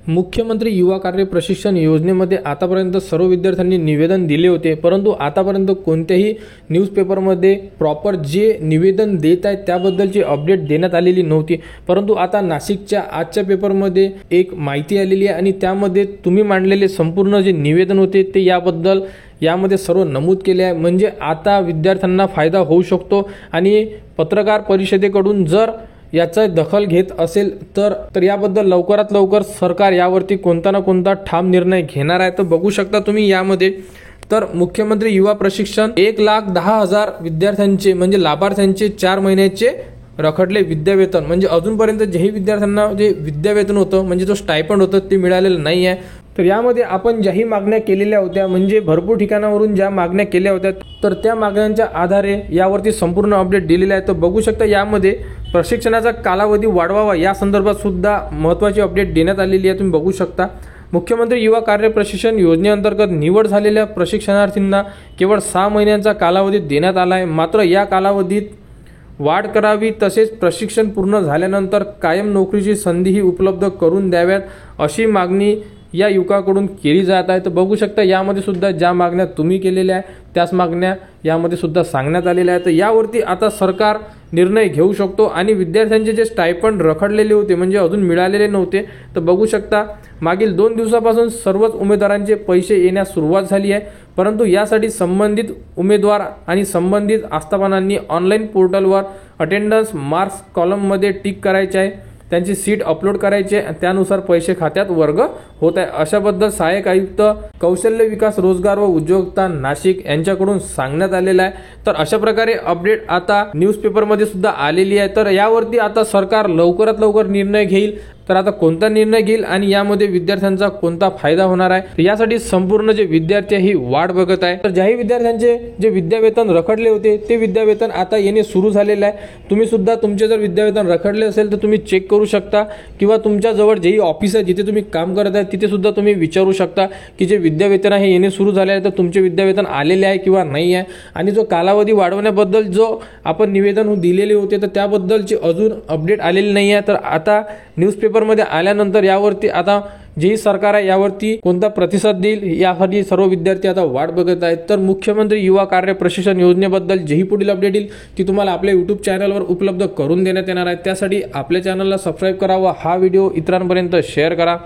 मुख्यमंत्री युवा कार्य प्रशिक्षण योजनेमध्ये आतापर्यंत सर्व विद्यार्थ्यांनी निवेदन दिले होते, परंतु आतापर्यंत कोणत्याही न्यूजपेपरमध्ये प्रॉपर जे निवेदन देत आहेत त्याबद्दलची अपडेट देण्यात आलेली नव्हती। परंतु आता नाशिकच्या आजच्या पेपरमध्ये एक माहिती आलेली आहे आणि त्यामध्ये तुम्ही मांडलेले संपूर्ण जे निवेदन होते ते यामध्ये सर्व नमूद केले आहे। म्हणजे आता विद्यार्थ्यांना फायदा होऊ शकतो आणि पत्रकार परिषदेकडून जर याचा दखल घेत असेल तर याबद्दल लवकरात लवकर सरकार यावरती कोणता ना कोणता ठाम निर्णय घेणार आहे। तर बघू शकता तुम्ही यामध्ये तर मुख्यमंत्री युवा प्रशिक्षण 1,10,000 विद्यार्थ्यांचे म्हणजे लाभार्थ्यांचे 4 महिन्याचे रखडले विद्यावेतन म्हणजे अजूनपर्यंत जेही विद्यार्थ्यांना जे विद्यावेतन होतं म्हणजे जो स्टायपंड होतं ते मिळालेलं नाही आहे। तर यामध्ये आपण ज्याही मागण्या केलेल्या होत्या म्हणजे भरपूर ठिकाणावरून ज्या मागण्या केल्या होत्या तर त्या मागण्यांच्या आधारे यावरती संपूर्ण अपडेट दिलेले आहे। तर बघू शकता यामध्ये प्रशिक्षणाचा कालावधी वाढवावा या संदर्भात सुद्धा महत्त्वाची अपडेट देण्यात आलेली आहे। तुम्ही बघू शकता मुख्यमंत्री युवा कार्य प्रशिक्षण योजनेअंतर्गत निवड झालेल्या प्रशिक्षणार्थींना केवळ 6 महिन्यांचा कालावधी देण्यात आला आहे। मात्र या कालावधीत वाढ करावी तसेच प्रशिक्षण पूर्ण झाल्यानंतर कायम नोकरीची संधीही उपलब्ध करून द्याव्यात अशी मागणी या युवकाकडून केली जात आहे। तर बघू शकता यामध्ये सुद्धा ज्या मागण्या तुम्ही केलेल्या आहे त्याच मागण्या यामध्ये सुद्धा सांगण्यात आलेल्या आहेत। तर यावरती आता सरकार निर्णय घेऊ शकतो आणि विद्यार्थ्यांचे जे स्टायपंड रखडलेले होते म्हणजे अजून मिळालेले नव्हते तर बघू शकता मागील 2 दिवसापासून सर्वच उमेदवारांचे पैसे येण्यास सुरुवात झाली आहे। परंतु यासाठी संबंधित उमेदवार आणि संबंधित आस्थापनांनी ऑनलाईन पोर्टलवर अटेंडन्स मार्क्स कॉलममध्ये टिक करायचे आहे, त्यांची सीट अपलोड करायचे, त्यानुसार पैसे खात्यात वर्ग होत आहे अशाबद्दल सहाय्यक आयुक्त कौशल्य विकास रोजगार व उद्योजकता नाशिक यांच्याकडून सांगण्यात आलेलं आहे। तर अशा प्रकारे अपडेट आता न्यूजपेपरमध्ये सुद्धा आलेली आहे। तर यावरती आता सरकार लवकरात लवकर निर्णय घेईल। तर आता कोणता निर्णय घेईल आणि यामध्ये विद्यार्थ्यांचा कोणता फायदा होणार आहे यासाठी संपूर्ण जे विद्यार्थी ही वाट बघत आहे। तर ज्याही विद्यार्थ्यांचे जे विद्यावेतन रखडले होते ते विद्यावेतन आता येणे सुरू झालेले आहे। तुम्ही सुद्धा तुमचे जर विद्यावेतन रखडले असेल तर तुम्ही चेक करू शकता किंवा तुमच्या जवळ जेही ऑफिस आहे जिथे तुम्ही काम करत आहे तिथे सुद्धा तुम्ही विचारू शकता की जे विद्यावेतन आहे येणे सुरू झाले आहे तर तुमचे विद्यावेतन आलेले आहे किंवा नाही आहे आणि जो कालावधी वाढवण्याबद्दल जो आपण निवेदन दिलेले होते तर त्याबद्दलची अजून अपडेट आलेली नाही आहे। तर आता न्यूजपेपरमध्ये आल्यानंतर यावरती आता जेही सरकार आहे यावरती कोणता प्रतिसाद देईल यासाठी सर्व विद्यार्थी आता वाट बघत आहेत। तर मुख्यमंत्री युवा कार्य प्रशिक्षण योजनेबद्दल जेही पुढील अपडेट येईल ती तुम्हाला आपल्या YouTube चॅनलवर उपलब्ध करून देण्यात येणार आहे। त्यासाठी आपल्या चॅनलला सबस्क्राईब करा व हा व्हिडिओ इतरांपर्यंत शेअर करा।